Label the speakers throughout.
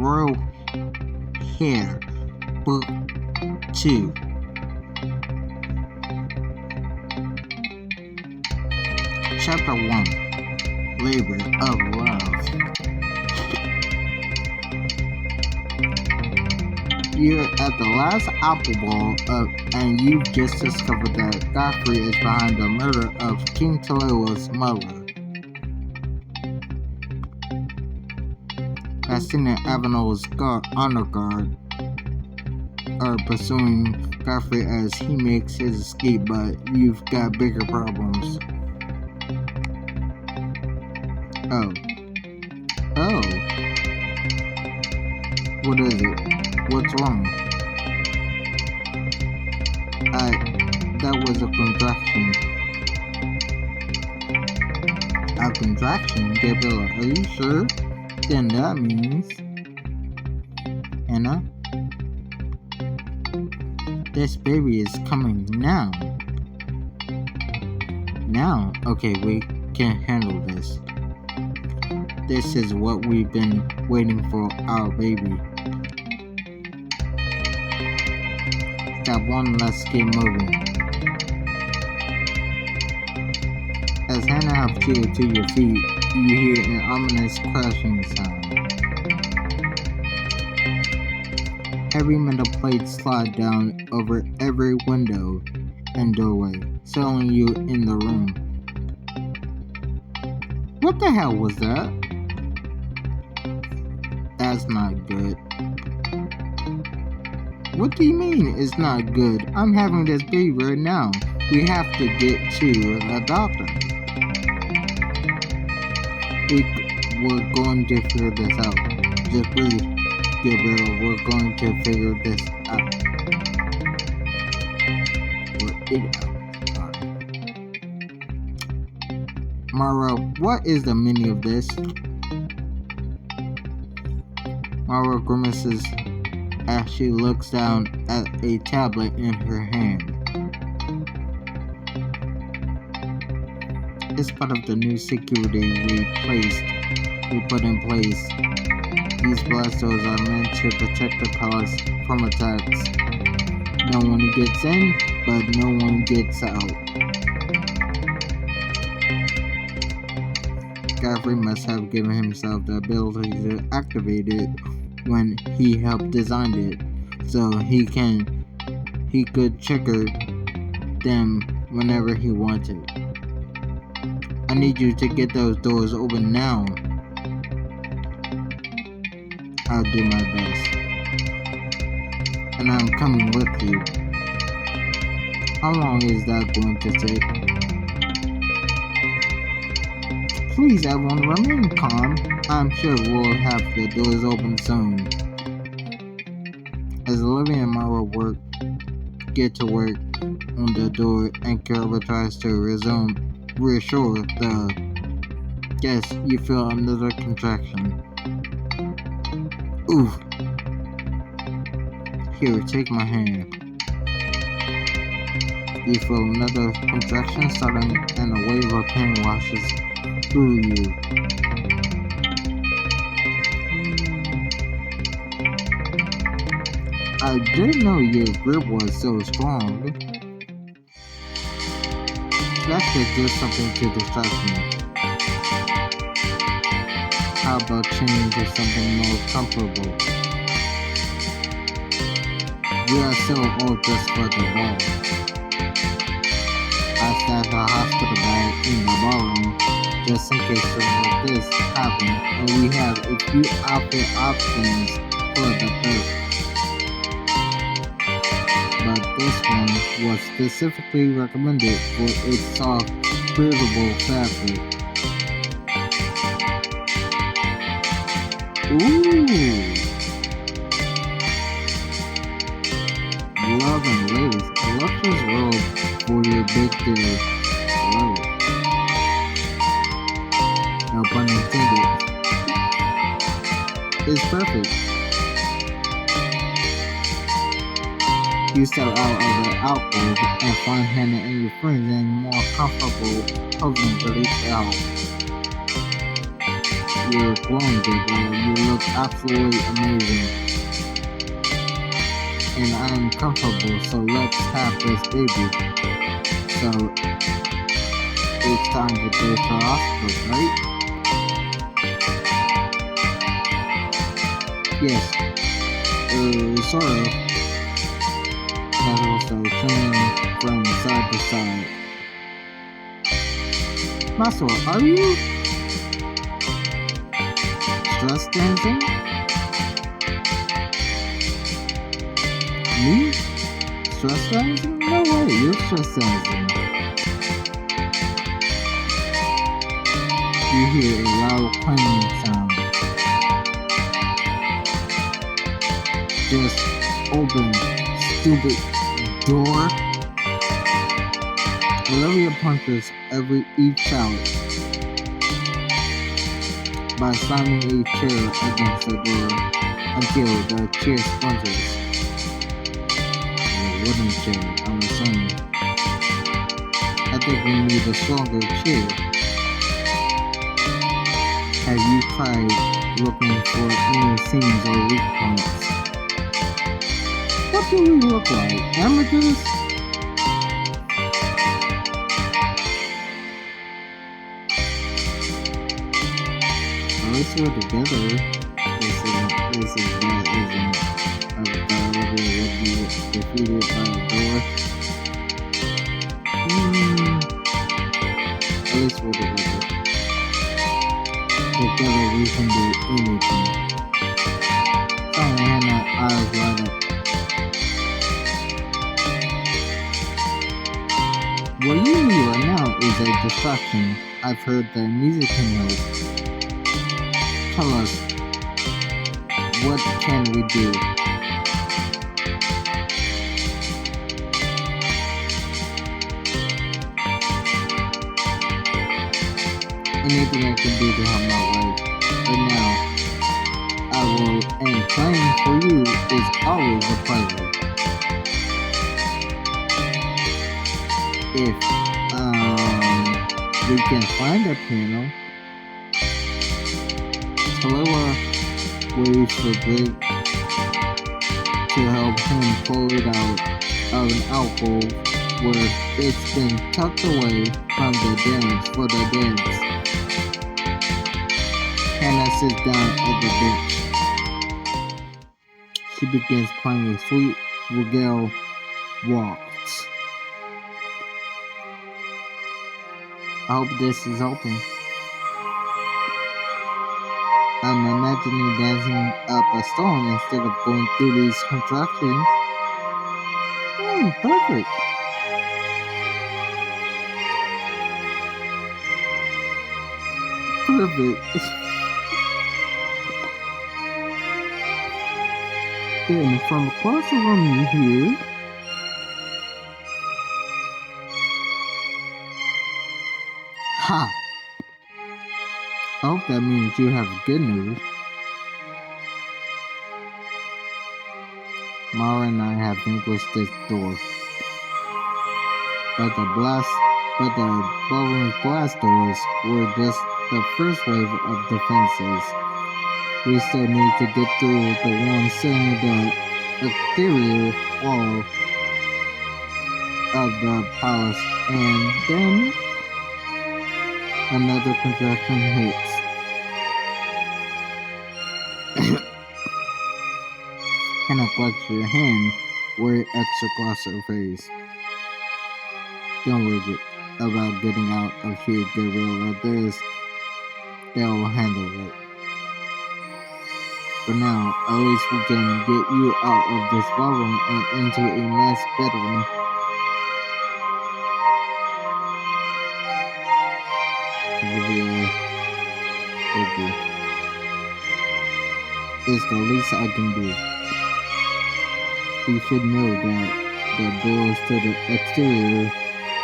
Speaker 1: Royal Heir, Book 2. Chapter 1. Labor of Love. You're at the last apple ball and you've just discovered that Godfrey is behind the murder of King Talila's mother. Castina Avenel's honor guard are pursuing Godfrey as he makes his escape, but you've got bigger problems. Oh. What is it? What's wrong? That was a contraction. A contraction? Gabriella, are you sure? Then that means... Anna? This baby is coming now. Now? Okay, we can handle this. This is what we've been waiting for, our baby. Step 1, let's get moving. As Hannah helps you to your feet, you hear an ominous crashing sound. Heavy metal plates slide down over every window and doorway, settling you in the room. What the hell was that? That's not good. What do you mean it's not good? I'm having this baby right now. We have to get to the doctor. We're going to figure this out. Just breathe, Gabriel. We're going to figure this out. Mara, what is the meaning of this? Mara grimaces as she looks down at a tablet in her hand. It's part of the new security we put in place. These blast doors are meant to protect the palace from attacks. No one gets in, but no one gets out. Godfrey must have given himself the ability to activate it when he helped design it, so he could trigger them whenever he wanted. I need you to get those doors open now. I'll do my best. And I'm coming with you. How long is that going to take? Please, everyone, remain calm. I'm sure we'll have the doors open soon. As Olivia and Mara get to work on the door and Carol tries to reassure the guests, you feel another contraction. Oof. Here, take my hand. You feel another contraction starting and a wave of pain washes through you. I didn't know your grip was so strong. Let's just do something to distract me. How about changing to something more comfortable? We are so old just for the ball. I stash a hospital bag in the ballroom just in case something like this happens, and we have a few outfit options for the birth. But this one was specifically recommended for its soft, breathable fabric. Ooh! Love and lace, a luxurious robe for your big day. Love it. No pun intended. It's perfect. You step out of the alcove and find Hannah and your friends in more comfortable clothing beneath the house. you're glowing, Gabriel. You look absolutely amazing. And I'm comfortable, so let's have this baby. So, it's time to go to the hospital, right? Yes. Sort of. Metal started swinging from side to side. Maxwell, are you stress dancing? Me? Stress dancing? No way, you're stress dancing. You hear a loud clanging sound. Just open, stupid door. Olivia punches each out by slamming a chair against the door until the chair splinters. A wooden chair, I'm assuming. I think we need a stronger chair. Have you tried looking for any seams or weak points? What do we look like? Amateurs? At least we're together. This is bad, isn't it? Olivia would be defeated by a door. At least we're together. Together we can do anything. Sorry, Hannah, eyes light up. What you need right now is a distraction. I've heard that music can help. Tell us, what can we do? Anything I can do to help my wife. But now, I will, and playing for you is always a pleasure. If, we can find a piano. Tallulah waits for Drake to help him pull it out of an alcove where it's been tucked away from the dance for the dance. Hannah sits down at the bench. She begins playing a sweet reggae waltz. I hope this is open. I'm imagining dancing up a stone instead of going through these contractions. Perfect. Perfect. Then from across the room you hear, ha! I hope that means you have good news. Mara and I have vanquished this door. But the ballroom blast doors were just the first wave of defenses. We still need to get through the one sealing the exterior wall of the palace, and then another contraction hits. Hannah clutched her hand where it extra across her face. Don't worry about getting out of here, Gabriella. They'll handle it. For now, at least we can get you out of this ballroom and into a nice bedroom. Olivia, thank you. It's the least I can do. You should know that the doors to the exterior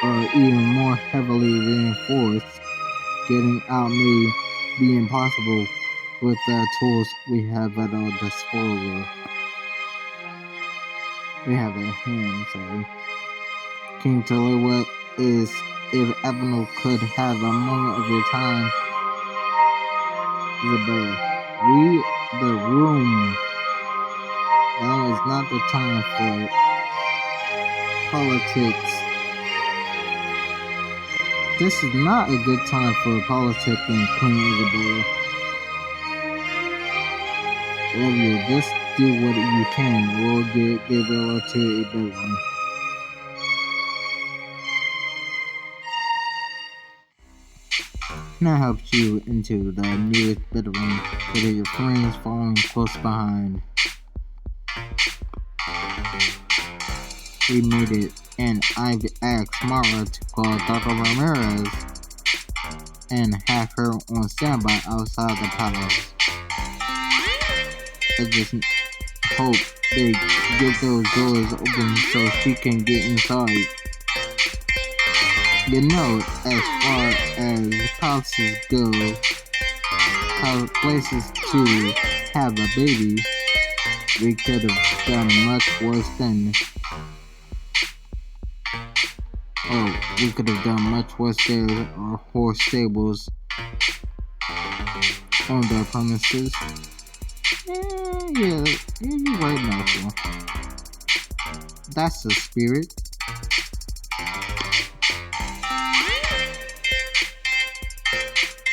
Speaker 1: are even more heavily reinforced. Getting out may be impossible with the tools we have at our disposal. We have a hand, sorry. King Tallulah is if Avenel could have a moment of your time. Isabella, read the room. Now is not the time for politics. This is not a good time for politicking, Queen Isabella. Olivia, just do what you can. We'll get Gabriella to a bedroom. Now helps you into the nearest bedroom, with your friends following close behind. We made it, and I've asked Mara to call Dr. Ramirez and have her on standby outside the palace. I just hope they get those doors open so she can get inside. You know, as far as palaces go, places to have a baby, we could have done much worse than. Oh, we could have done much worse there or horse stables on their premises. Yeah, you're right, Marshall. That's the spirit.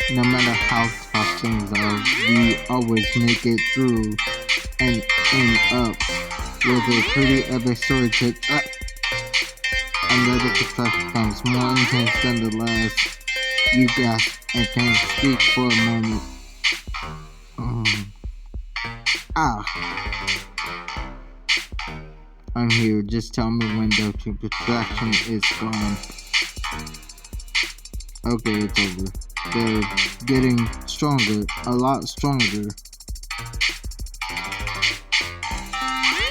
Speaker 1: No matter how tough things are, we always make it through and end up with a pretty epic story to another construction comes more intense than the last. You gasp and can't speak for a moment. I'm here, just tell me when the contraction is gone. Okay, it's over. They're getting stronger, a lot stronger.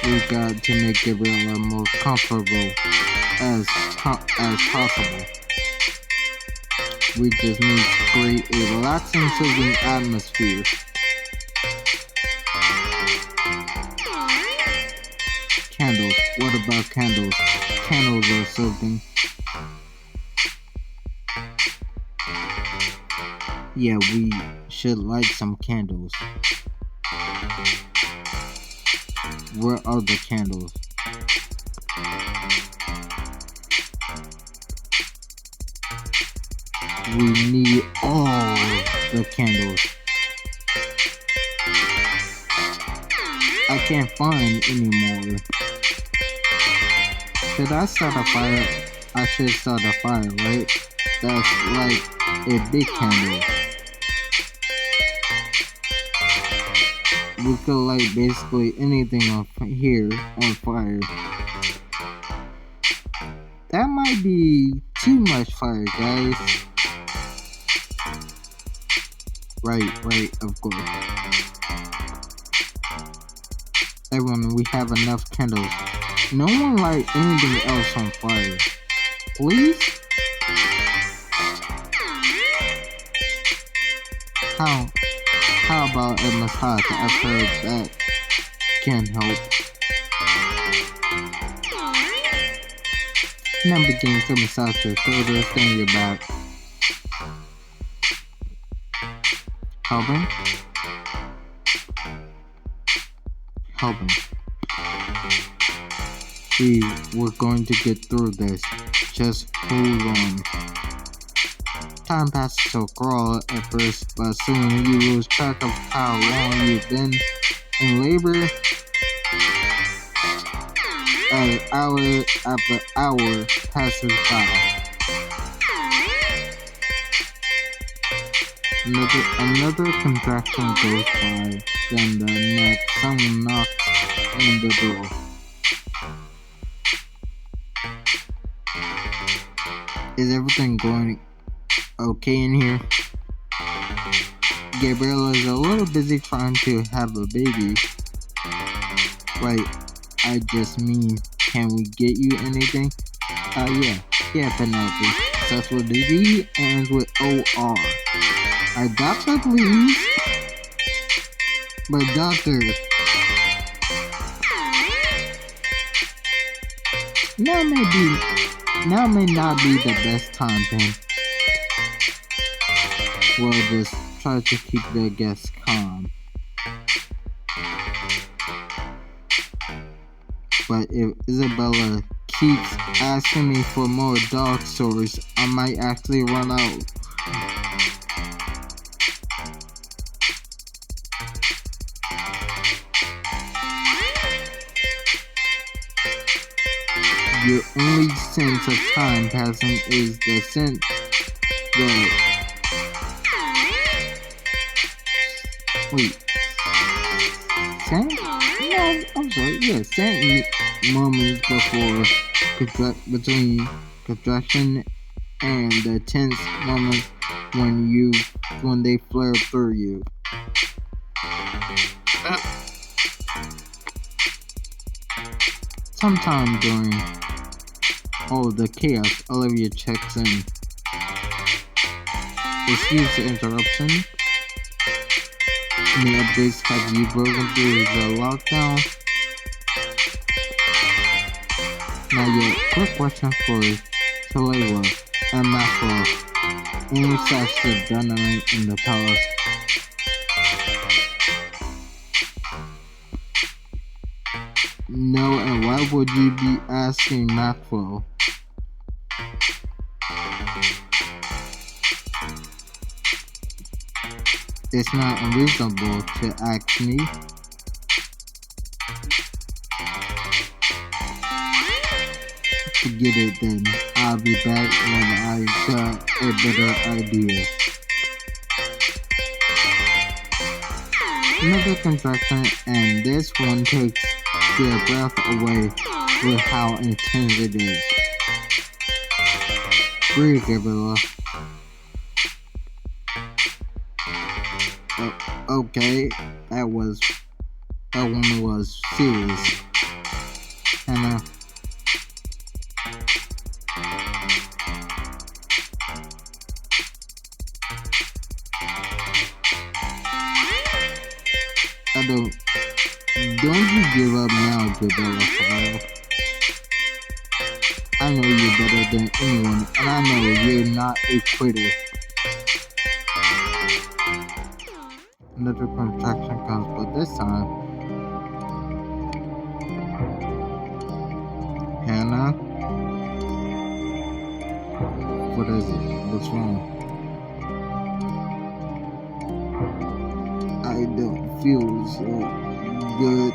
Speaker 1: We've got to make Gabriella most comfortable as possible. We just need to create a relaxing, soothing atmosphere. Candles. What about candles? Candles are soothing. Yeah, we should light some candles. Where are the candles? We need all the candles. I can't find any more. Should I start a fire? I should start a fire, right? That's like a big candle. We could light basically anything on here on fire. That might be too much fire, guys. Right, of course. Everyone, we have enough candles. No one light anything else on fire. Please? How about a massage? I've heard that can help. Now begin to massage your shoulders and your back. Helping. We're going to get through this. Just hold on. Time passes so crawl at first, but soon you lose track of how long you've been in labor. As hour after hour passes by. Another contraction goes by, then the next someone knocks on the door. Is everything going okay in here? Gabriella is a little busy trying to have a baby. Right, I just mean, can we get you anything? Yeah, Penelope. Starts with a D, ends with O-R. A doctor, please? But doctor, now may not be the best time, Pen. We'll just try to keep the guests calm. But if Isabella keeps asking me for more dog stories, I might actually run out. Your only sense of time passing is the sense that... Wait. Scent? No, I'm sorry. Yeah, scent moments between contraction and the tense moments when they flare through you. Sometime during all the chaos, Olivia checks in. Excuse the interruption. Any updates? Have you broken through the lockdown? Now yet, quick question for 1.Labor and Maxwell. Any signs of dynamite in the palace? No, and why would you be asking Maxwell? It's not unreasonable to ask me. Forget it then. I'll be back when I got a better idea. Another contraction, and this one takes their breath away with how intense it is. Breathe, Gabriella. Okay, that one was serious. And don't you give up now, Gabriella. I know you're better than anyone, and I know you're not a quitter. Another contraction comes, but this time, Hannah, what is it? What's wrong? I don't feel so good.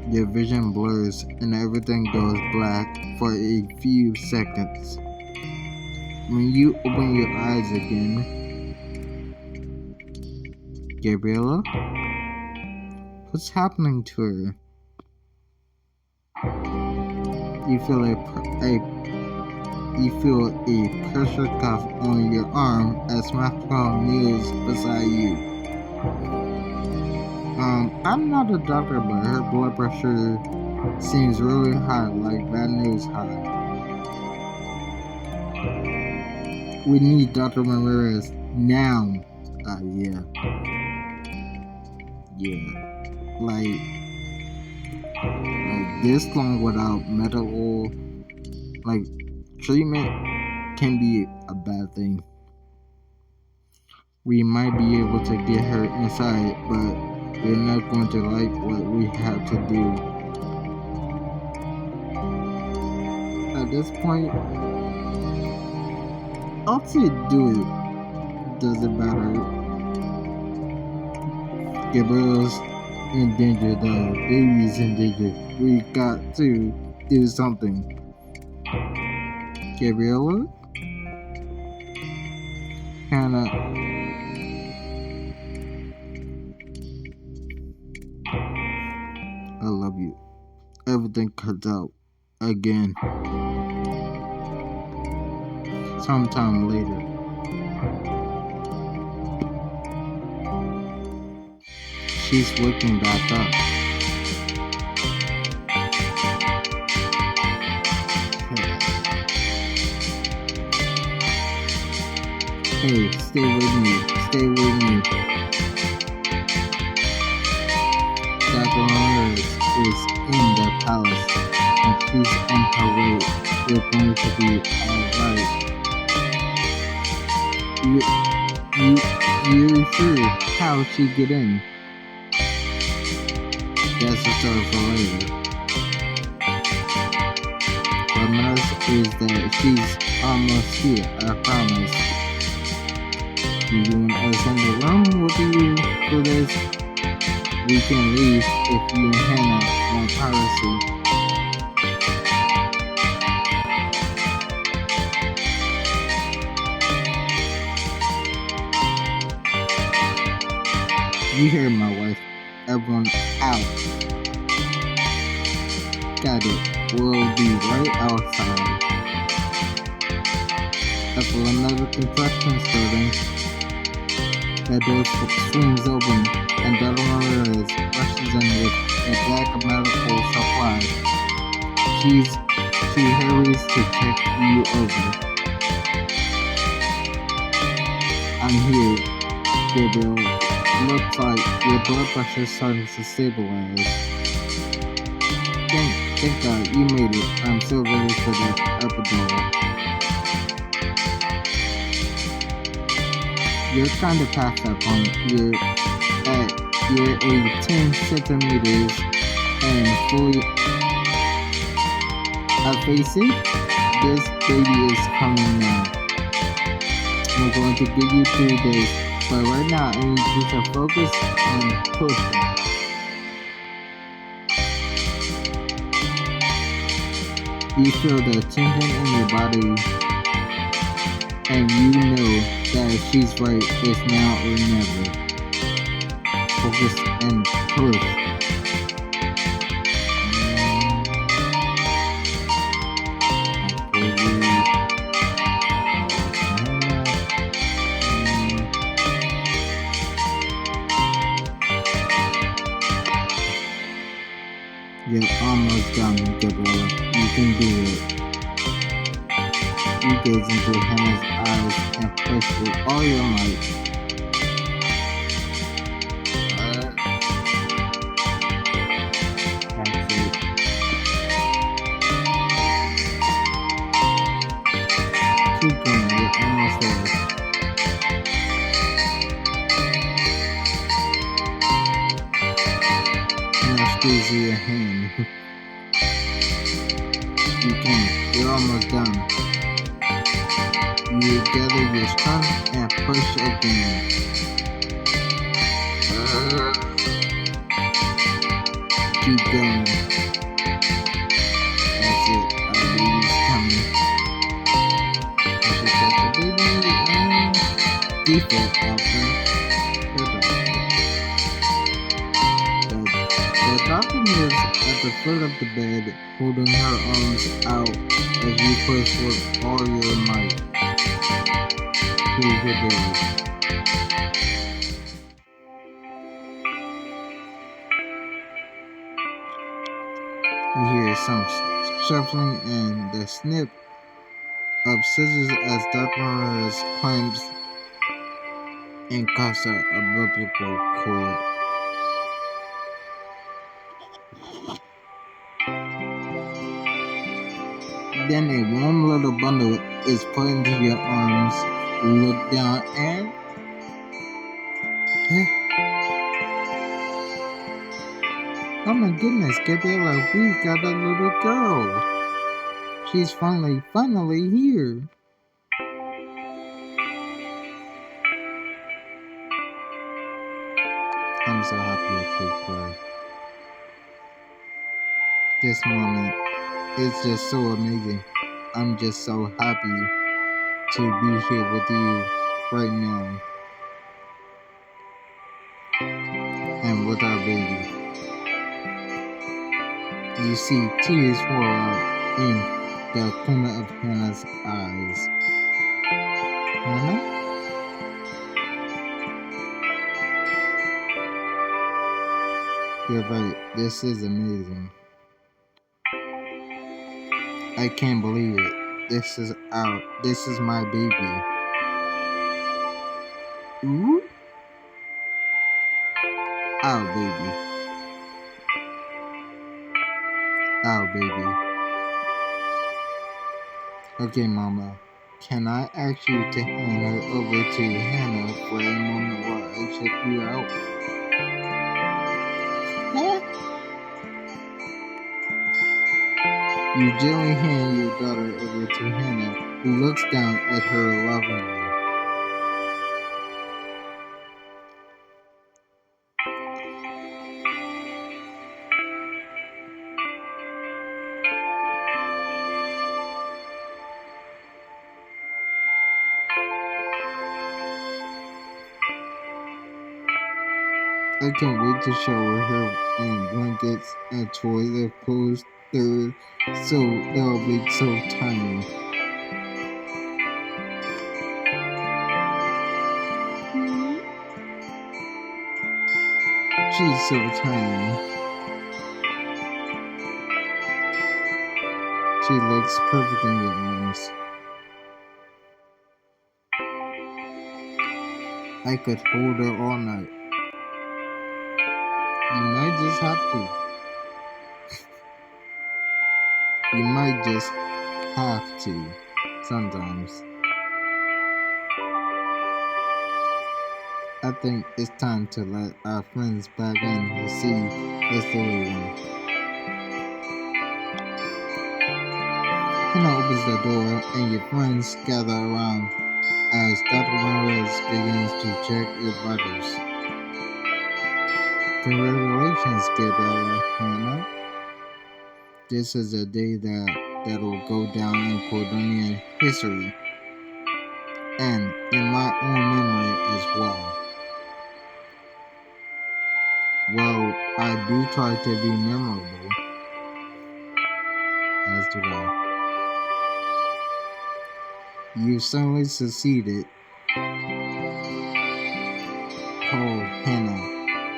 Speaker 1: Your vision blurs and everything goes black for a few seconds. When you open your eyes again, Gabriella, what's happening to her? You feel a pressure cuff on your arm as Maxwell kneels beside you. I'm not a doctor, but her blood pressure seems really high, like bad news high. We need Dr. Ramirez now. Yeah. Like this long without medical, treatment can be a bad thing. We might be able to get her inside, but we're not going to like what we have to do. At this point, I'll say do it. Doesn't matter. Gabriel's in danger, the baby's in danger. We got to do something. Gabriella? Hannah. I love you. Everything cuts out again. Sometime later. She's waking back up. Hey, stay with me. Stay with me. Dr. Heir is in the palace, and she's on her way. You're going to be alright. You, you're sure how she get in? That's a story for later. What matters is that she's almost here, I promise. You want us in the room with you for this? We can leave if you and Hannah want privacy. You hear my wife. Everyone out. Got it. We'll be right outside. After another construction starting, the door swings open and Dr. Ramirez rushes in with a bag of medical supplies. She hurries to check you over. I'm here, Gabriel. Looks like your blood pressure is starting to stabilize. Thank God you made it. I'm so ready for that epidural. You're kind of past that point. You're a 10 centimeters and fully face it. This baby is coming now. I'm going to give you 3 days, but right now I need you to focus and push it. You feel the tension in your body, and you know that she's right. It's now or never. Focus and push. You're almost done, Gabriella. You can do it. You gaze into Hannah's eyes and push with all your might. That's it. Keep going, you're almost there. Now squeeze your hand. You can. You're almost done. You gather your strength and push again. Keep going. That's it. Our baby's coming. Push it the baby. Default option. The doctor is at the foot of the bed, holding her arms out as you push with all your might. Here's your baby. You hear some shuffling and the snip of scissors as Dr. Morales climbs and cuts out a umbilical cord. Then a warm little bundle is put into your arms. Look down and oh my goodness, Gabriella, we've got a little girl. She's finally here. I'm so happy I could cry. This moment is just so amazing. I'm just so happy to be here with you right now. And with our baby. You see tears roll out in the corner of Hannah's eyes. Hannah? You're right, this is amazing. I can't believe it. This is my baby. Ooh? Our baby. Our baby. Okay, Mama. Can I ask you to hand her over to Hannah for a moment while I check you out? Huh? You gently hand your daughter over to Hannah, who looks down at her lovingly. I can't wait to shower her in blankets and toys of clothes so they'll be so tiny. She's so tiny. She looks perfect in your arms. I could hold her all night. You might just have to. You might just have to. Sometimes. I think it's time to let our friends back in to see this little one. Hannah opens the door and your friends gather around as Dr. Ramirez begins to check your vitals. Congratulations, Gabriella Hannah. This is a day that'll go down in Cordonian history and in my own memory as well. Well, I do try to be memorable, as do I. You certainly succeeded. Oh, Hannah,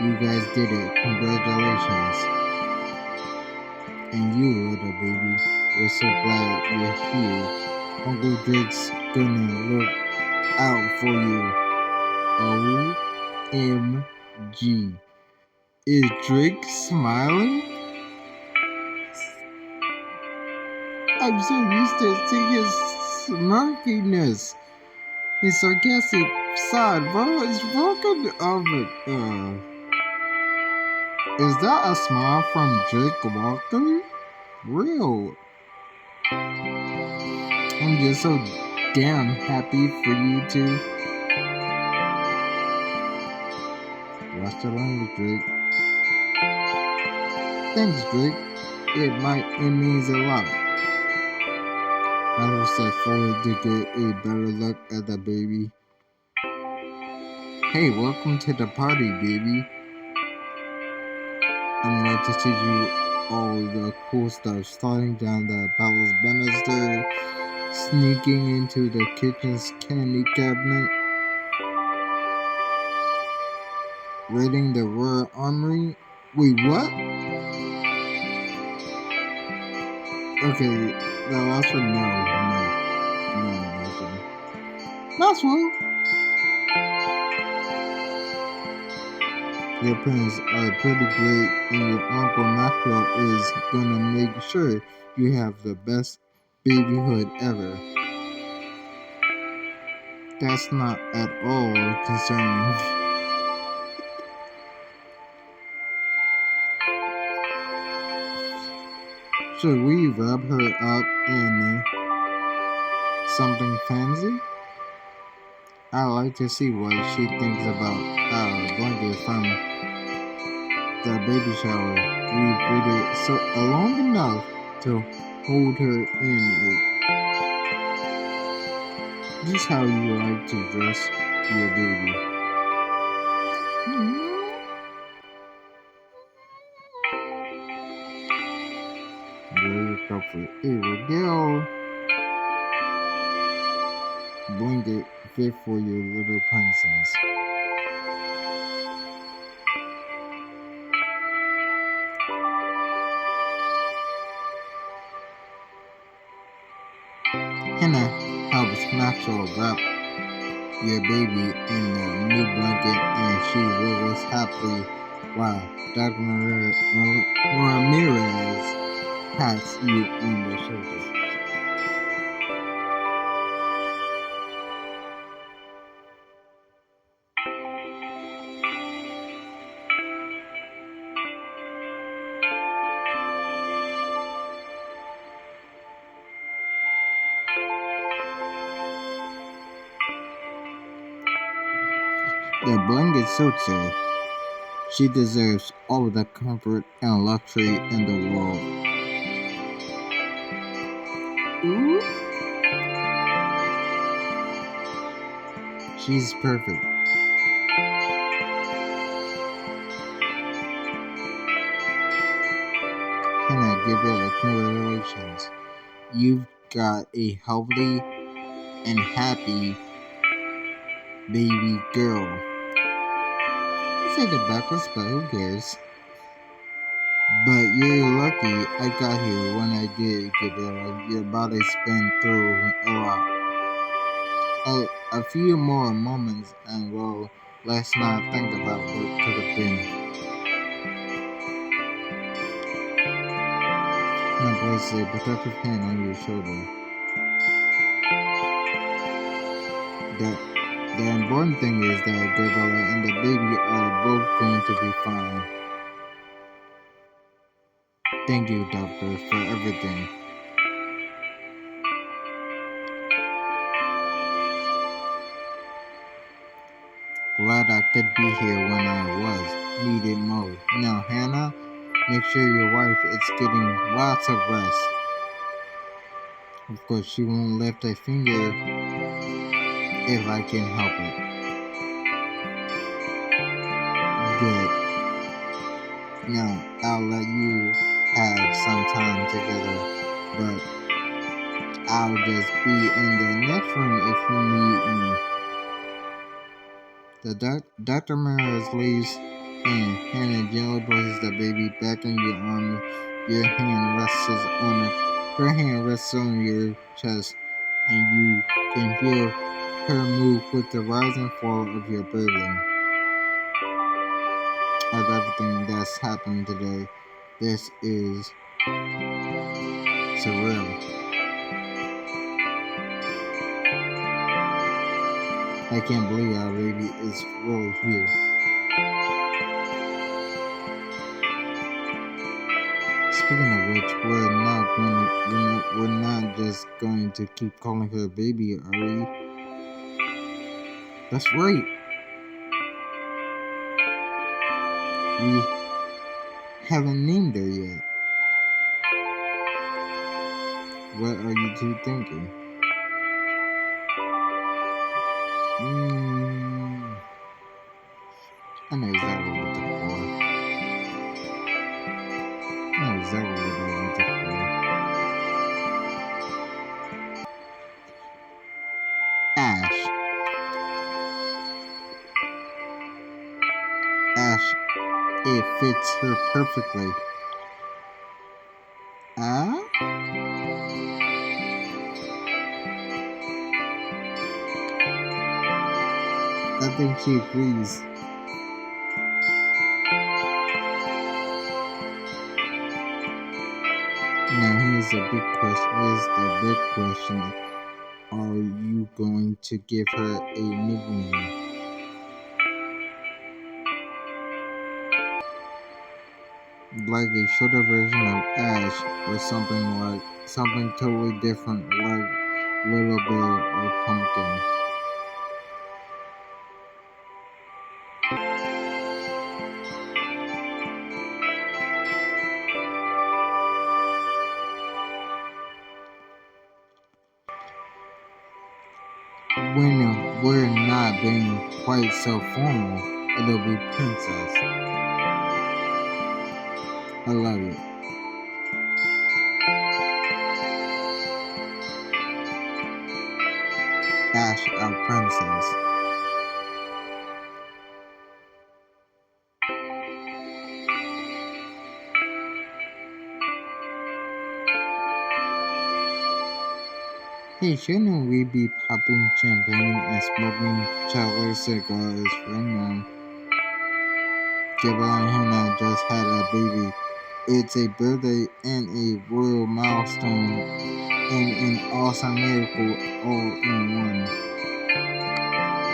Speaker 1: you guys did it. Congratulations. And you, little baby, we're so glad you're here. Uncle Drake's gonna look out for you. OMG. Is Drake smiling? I'm so used to seeing his smirkiness. His sarcastic side, bro, is broken of it. Is that a smile from Drake Walker? Real. I'm just so damn happy for you two. Watch the language, Drake. Thanks, Drake. It means a lot. I will step forward to get a better look at the baby. Hey, welcome to the party, baby. I'm going to teach you all the cool stuff, starting down the palace banister, sneaking into the kitchen's candy cabinet, raiding the royal armory. Wait, what? Okay, the last one, no, last one. Last one? Your parents are pretty great, and your Uncle Maxwell is gonna make sure you have the best babyhood ever. That's not at all concerning. Should we wrap her up in something fancy? I'd like to see what she thinks about our blanket from the baby shower. We've waited so long enough to hold her in it. This is how you like to dress your baby. Very comfort. Here we go. Blanket fit for your little princess. Hannah helps Maxwell wrap your baby in the new blanket and she wiggles happily while Dr. Ramirez pats you on the shoulder. The blanket suits her. She deserves all the comfort and luxury in the world. Ooh. She's perfect. Hannah, give her congratulations. You've got a healthy and happy baby girl. I said it backwards, but who cares? But you're lucky I got here when I did, Gabriella. Your body's been through a lot. A few more moments and well, let's not think about what could have been. Now place a protective hand on your shoulder. The, the important thing is that Gabriella and the baby are both going to be fine. Thank you, doctor, for everything. Glad I could be here when I was needed most. Now, Hannah, make sure your wife is getting lots of rest. Of course, she won't lift a finger if I can help it. Good. Now, I'll let you have some time together, but I'll just be in the next room if you need me. Dr. Maris leaves and Hannah gently places the baby back in your arm. Your hand rests on her hand rests on your chest, and you can feel her move with the rise and fall of your breathing. Of everything that's happened today, this is surreal. I can't believe our baby is really here. Speaking of which, we're not just going to keep calling her baby, are we? That's right. We haven't named her yet. What are you two thinking? I know exactly what to call her. I know exactly what I want to call her. Ash. Ash. It fits her perfectly. Ah? I think she agrees. Now here's the big question. Are you going to give her a nickname? Like a shorter version of Ash or something totally different like Little Bear or Pumpkin. When we're not being quite so formal, it'll be Princess. I love it. Ash our Princess. Hey, shouldn't we be popping champagne and smoking chocolate cigars right now? Gabrielle and Hannah just had a baby. It's a birthday and a royal milestone and an awesome miracle all in one.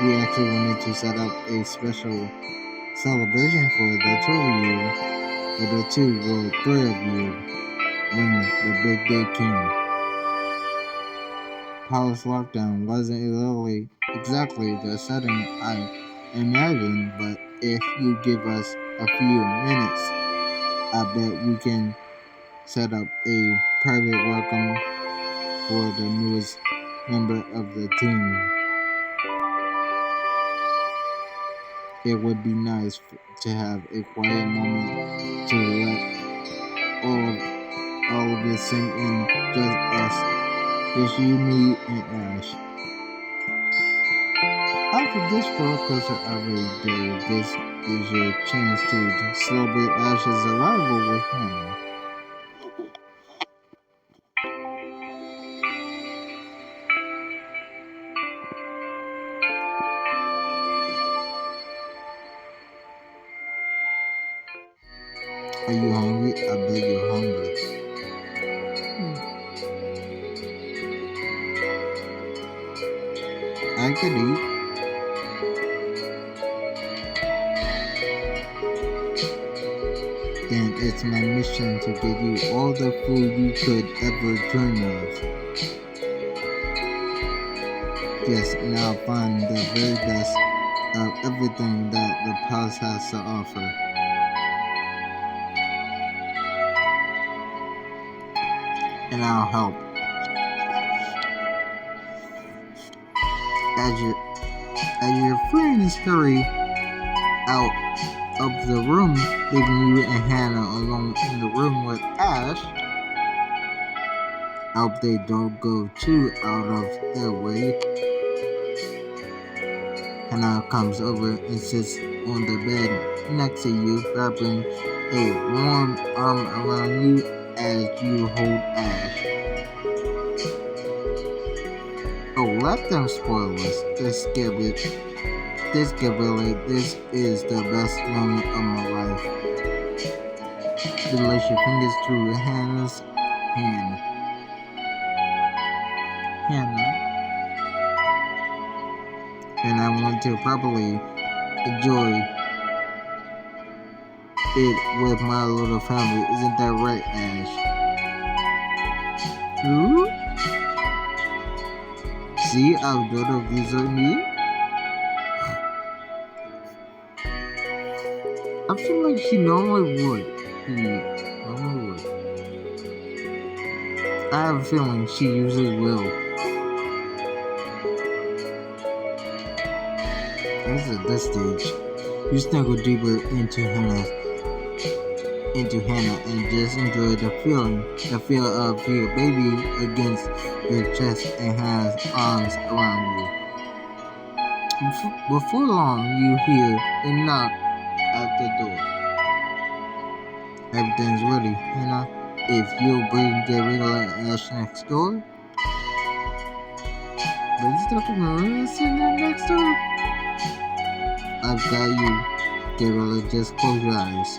Speaker 1: We actually wanted to set up a special celebration for the two of you, for the two, well, three of you, when the big day came. Palace lockdown wasn't exactly the setting I imagine, but if you give us a few minutes, I bet we can set up a private welcome for the newest member of the team. It would be nice to have a quiet moment to let all of this sink in. Just us, just you, me, and Ash. After this roller coaster every day, this is your chance to celebrate Ash's arrival with him. Are you hungry? I bet you're hungry. I could eat. Then it's my mission to give you all the food you could ever dream of. Yes, now find the very best of everything that the palace has to offer. And I'll help. As your friends hurry out of the room, leaving you and Hannah alone in the room with Ash, I hope they don't go too out of their way. Hannah comes over and sits on the bed next to you, wrapping a warm arm around you as you hold Ash. Oh, let them spoil us. This is the best moment of my life. You lace your fingers through Hannah's hand. Hannah. And I want to properly enjoy it with my little family. Isn't that right, Ash? Ooh? See how Dodo views me? I feel like she normally would. I have a feeling she usually will. At this stage, you snuggle deeper into Hannah and just enjoy the feel of your baby against your chest and has arms around you. Before long, you hear a knock at the door. Everything's ready, Hannah. If you'll bring Gabriella and Ash next door. But is Dr. Marina sitting next door? I've got you, Gabriella. Just close your eyes.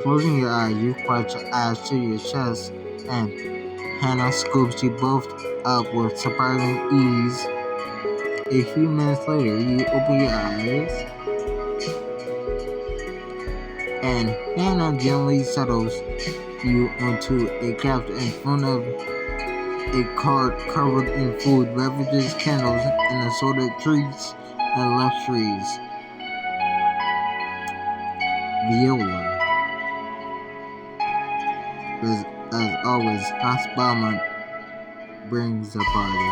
Speaker 1: Closing your eyes, you clutch Ash to your chest, and Hannah scoops you both up with surprising ease. A few minutes later, you open your eyes, and Hannah gently settles you onto a couch in front of a cart covered in food, beverages, candles, and assorted treats and luxuries. Viola. As always, Hospama brings the party.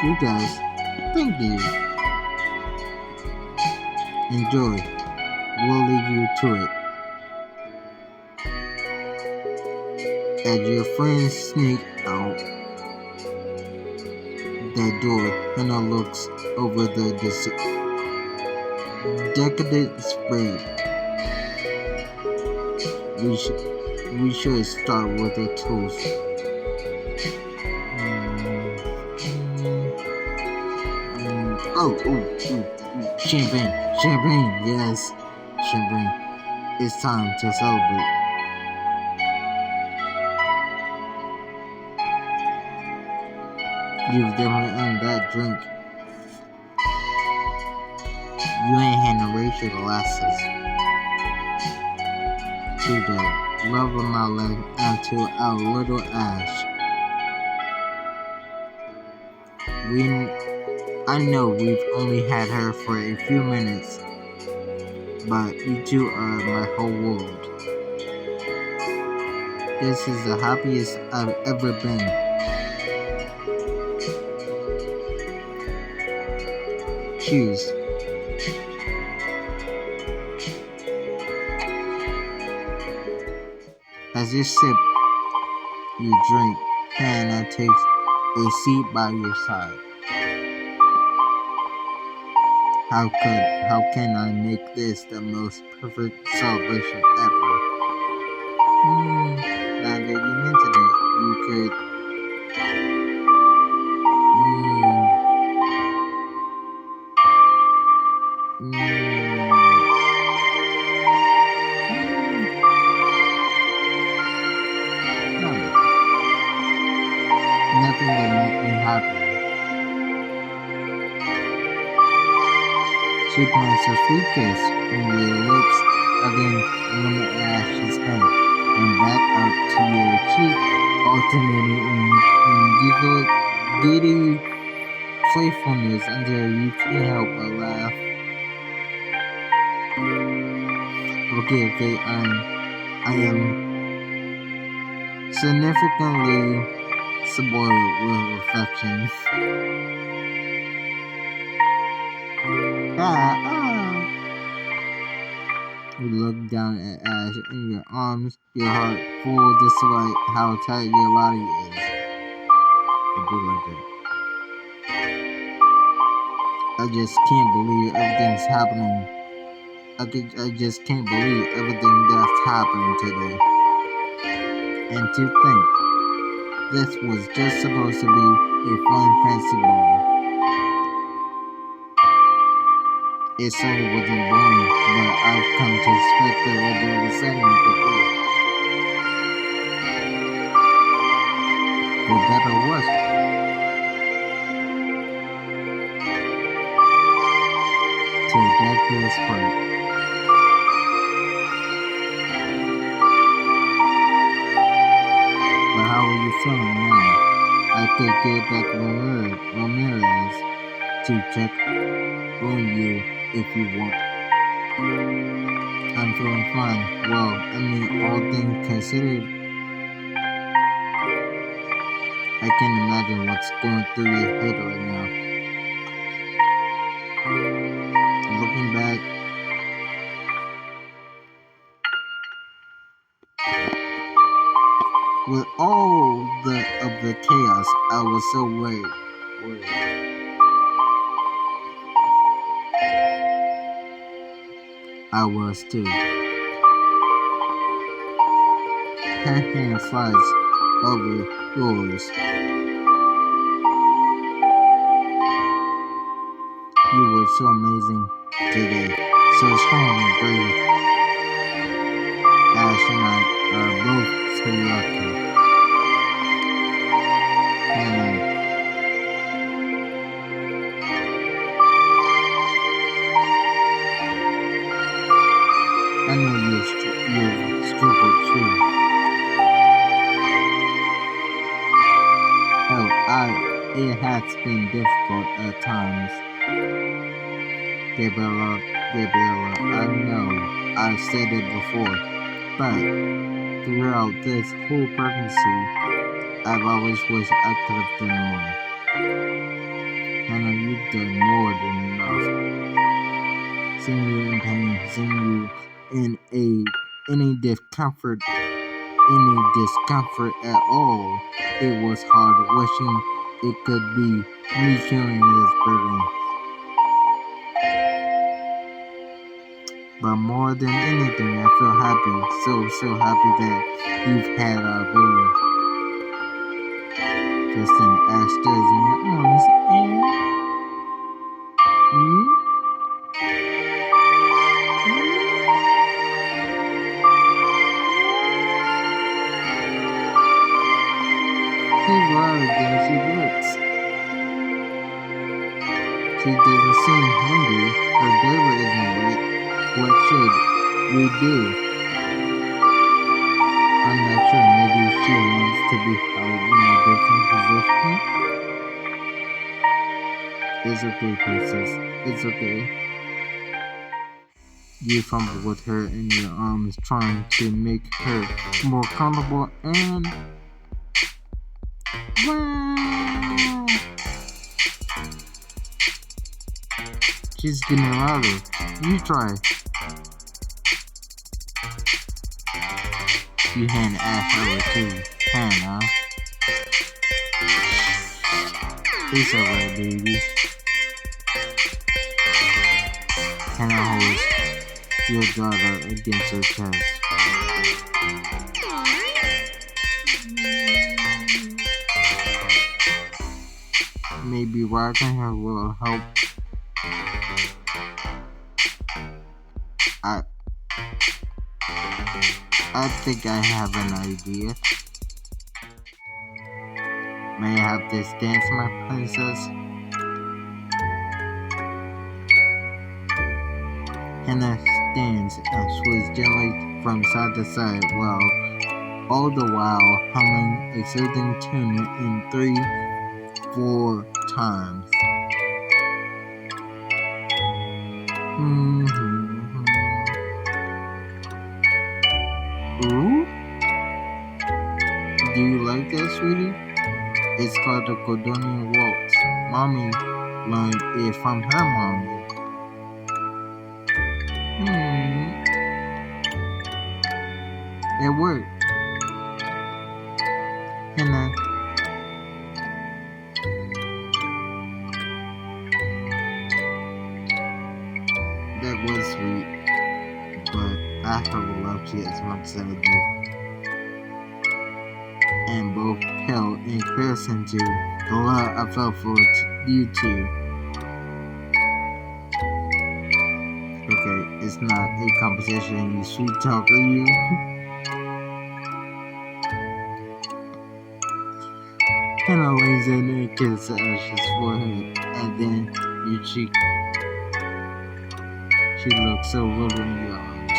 Speaker 1: You guys, thank you. Enjoy. We'll leave you to it. As your friends sneak out the door, Hannah looks over the decadent spread. We should start with a toast. Champagne, yes, champagne. It's time to celebrate. You've definitely earned that drink. You ain't had no racial glasses today. love of my life, and to our little Ash. I know we've only had her for a few minutes, but you two are my whole world. This is the happiest I've ever been. Cheers. As you sip, you drink, Hannah takes a seat by your side. How can I make this the most perfect celebration ever? Now that you mention it, you could. Nothing would make me happy. She plants a sweet kiss on your lips, again on the Ash's head, and back up to your cheek, alternating in giddy playfulness until you can't help but laugh. Okay, I am significantly spoiled with affection. You look down at Ash in your arms, your heart full despite how tight your body is. It'd be like that. I just can't believe everything's happening. I just can't believe everything that's happened today. And to think, this was just supposed to be a fun fancy ball. It certainly wasn't boring, but I've come to expect that we'll do the same before. For better or worse. Till death do us part. But how are you feeling now? I could get back Ramirez to check on you if you want. I'm feeling fine. Well, I mean, all things considered, I can't imagine what's going through your head right now. Looking back, with all of the chaos, I was so worried. I was too. Her hand slides over yours. You were so amazing today. So strong and brave. Ash and I are both so lucky. I know you're stupid too. Hell, it has been difficult at times. Gabriella, I know I've said it before, but throughout this whole pregnancy, I've always wished I could have done more. Hannah, you've done more than enough. Seeing you in pain, seeing you in any discomfort at all, it was hard wishing it could be me carrying this burden. But more than anything, I feel happy, so happy that you've had our baby. Just an Ash stares in your arms and he's larger than she looks. She doesn't seem hungry. Her diaper isn't wet. What should we do? to be held in a different position. It's okay, princess. It's okay. You fumble with her in your arms, trying to make her more comfortable, and wow! She's getting louder. You try. You hand Ash over to Hannah. It's alright, baby. Hannah holds your daughter against her chest. Maybe rocking her will help. I think I have an idea. May I have this dance, my princess? Hannah stands and sways gently from side to side while all the while humming a soothing tune in 3-4 times. Ooh? Do you like that, sweetie? It's called the Cordonian Waltz. Mommy learned it from her mommy. It worked. Hannah. That was sweet, but I have loved you as much as I do. And both pale in comparison to the love I felt for you two. Okay, it's not a competition, you sweet talker, you. Hannah leans in and kisses Ash's forehead, and then your cheek. She looks so little in your arms.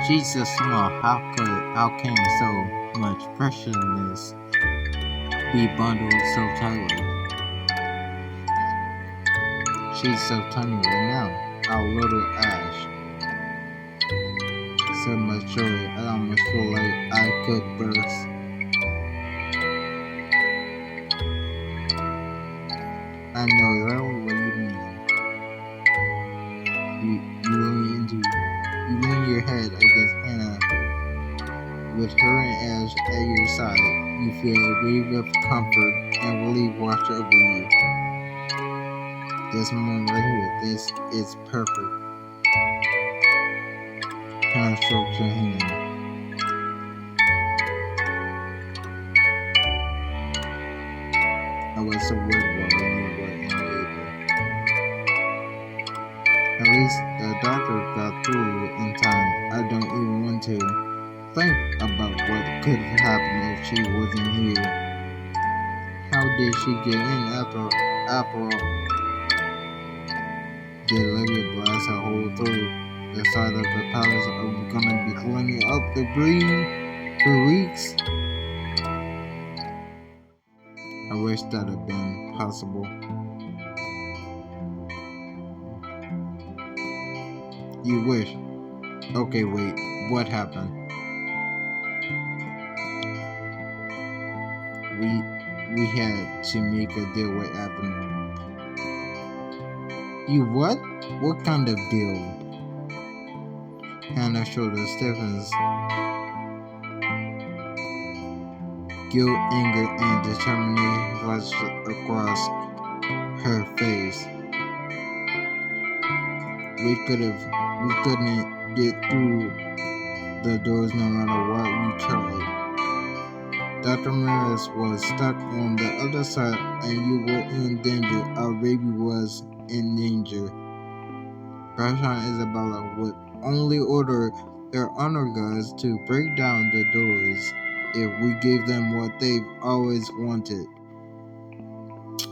Speaker 1: She's so small. How can so much preciousness be bundled so tightly? She's so tiny right now. Our little Ash. So much joy, I almost feel like I could burst. I know exactly what you mean. You lean your head against Hannah. With her and Ash at your side, you feel a wave of comfort and relief wash over you. This moment right here, this is perfect. Hannah strokes your hand. I was so worried while you were in labor. At least the doctor got through in time. I don't even want to think about what could have happened if she wasn't here. How did she get in after all? Did Lydia blast a hole through the side of the palace? Are we gonna be cleaning up debris for weeks? I wish that had been possible. You wish? Okay, wait, what happened? We had to make a deal with Avenue. You what? What kind of deal? Hannah's shoulder stiffens. Guilt, anger, and determination flashed across her face. We couldn't get through the doors no matter what we tried. Dr. Maris was stuck on the other side and you were in danger. Our baby was in danger. Prasha and Isabella would only order their honor guards to break down the doors if we gave them what they've always wanted.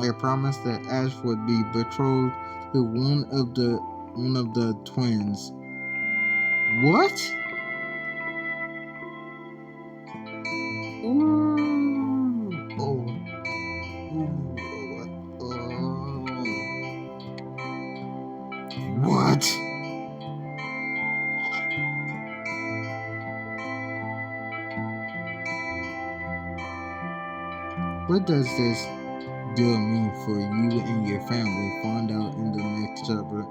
Speaker 1: I promised that Ash would be betrothed to one of the twins. What? Ooh. Oh. Ooh. What? What does this deal mean for you and your family? Find out in the next chapter.